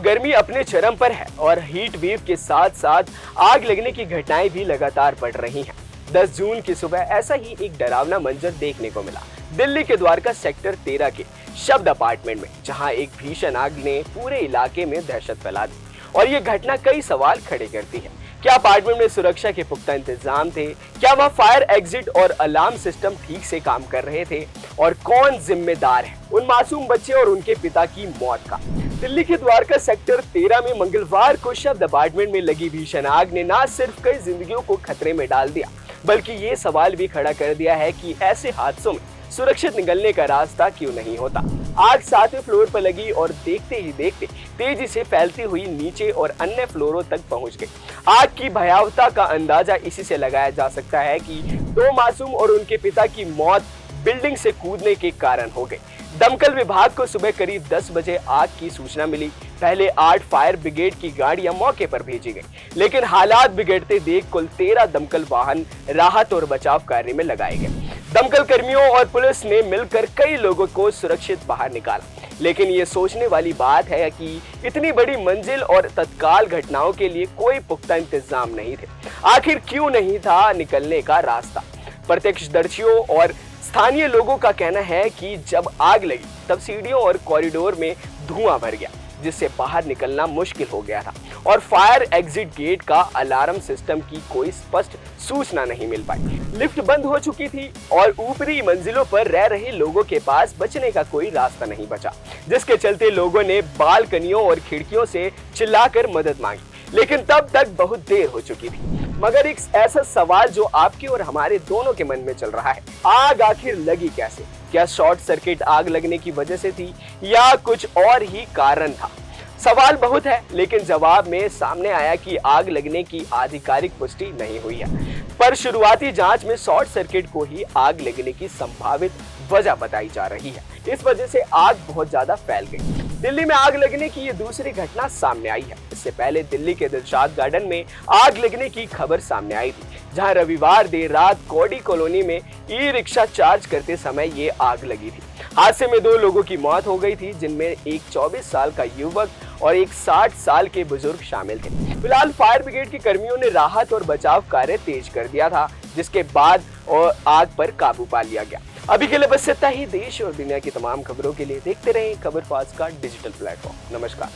गर्मी अपने चरम पर है और हीट वेव के साथ साथ आग लगने की घटनाएं भी लगातार बढ़ रही हैं। 10 जून की सुबह ऐसा ही एक डरावना मंजर देखने को मिला दिल्ली के द्वारका सेक्टर 13 के शब्द अपार्टमेंट में, जहां एक भीषण आग ने पूरे इलाके में दहशत फैला दी। और ये घटना कई सवाल खड़े करती है। क्या अपार्टमेंट में सुरक्षा के पुख्ता इंतजाम थे? क्या वहां फायर एग्जिट और अलार्म सिस्टम ठीक से काम कर रहे थे? और कौन जिम्मेदार है उन मासूम बच्चे और उनके पिता की मौत का? दिल्ली के द्वारका सेक्टर 13 में मंगलवार को शब्द अपार्टमेंट में लगी भीषण आग ने न सिर्फ कई जिंदगियों को खतरे में डाल दिया, बल्कि ये सवाल भी खड़ा कर दिया है कि ऐसे हादसों में सुरक्षित निकलने का रास्ता क्यों नहीं होता। आग 7वें फ्लोर पर लगी और देखते ही देखते तेजी से फैलती हुई नीचे और अन्य फ्लोरों तक पहुंच गई। आग की भयावहता का अंदाजा इसी से लगाया जा सकता है कि 2 मासूम और उनके पिता की मौत बिल्डिंग से कूदने के कारण हो गई। दमकल विभाग को सुबह करीब 10 बजे आग की सूचना मिली। पहले 8 फायर ब्रिगेड की गाड़ियां मौके पर भेजी गई, लेकिन हालात बिगड़ते देख कुल 13 दमकल वाहन राहत और बचाव कार्य में लगाए गए। दमकल कर्मियों और पुलिस ने मिलकर कई लोगों को सुरक्षित बाहर निकाला, लेकिन ये सोचने वाली बात है कि इतनी बड़ी मंजिल और तत्काल घटनाओं के लिए कोई पुख्ता इंतजाम नहीं थे। आखिर क्यों नहीं था निकलने का रास्ता? प्रत्यक्षदर्शियों और स्थानीय लोगों का कहना है कि जब आग लगी तब सीढ़ियों और कॉरिडोर में धुआं भर गया, जिससे बाहर निकलना मुश्किल हो गया था और फायर एग्जिट गेट का अलार्म सिस्टम की कोई स्पष्ट सूचना नहीं मिल पाई। लिफ्ट बंद हो चुकी थी और ऊपरी मंजिलों पर रह रहे लोगों के पास बचने का कोई रास्ता नहीं बचा, जिसके चलते लोगों ने बालकनियों और खिड़कियों से चिल्लाकर मदद मांगी, लेकिन तब तक बहुत देर हो चुकी थी। मगर एक ऐसा सवाल जो आपके और हमारे दोनों के मन में चल रहा है, आग आखिर लगी कैसे? क्या शॉर्ट सर्किट आग लगने की वजह से थी या कुछ और ही कारण था? सवाल बहुत है, लेकिन जवाब में सामने आया कि आग लगने की आधिकारिक पुष्टि नहीं हुई है, पर शुरुआती जांच में शॉर्ट सर्किट को ही आग लगने की संभावित वजह बताई जा रही है। इस वजह से आग बहुत ज्यादा फैल गई। दिल्ली में आग लगने की ये दूसरी घटना सामने आई है। इससे पहले दिल्ली के दिलशाद गार्डन में आग लगने की खबर सामने आई थी, जहां रविवार देर रात कौड़ी कॉलोनी में ई रिक्शा चार्ज करते समय ये आग लगी थी। हादसे में 2 लोगों की मौत हो गई थी, जिनमें एक 24 साल का युवक और एक 60 साल के बुजुर्ग शामिल थे। फिलहाल फायर ब्रिगेड के कर्मियों ने राहत और बचाव कार्य तेज कर दिया था, जिसके बाद आग पर काबू पा लिया गया। अभी के लिए बस इतना ही। देश और दुनिया की तमाम खबरों के लिए देखते रहें खबर फास्ट का डिजिटल प्लेटफॉर्म। नमस्कार।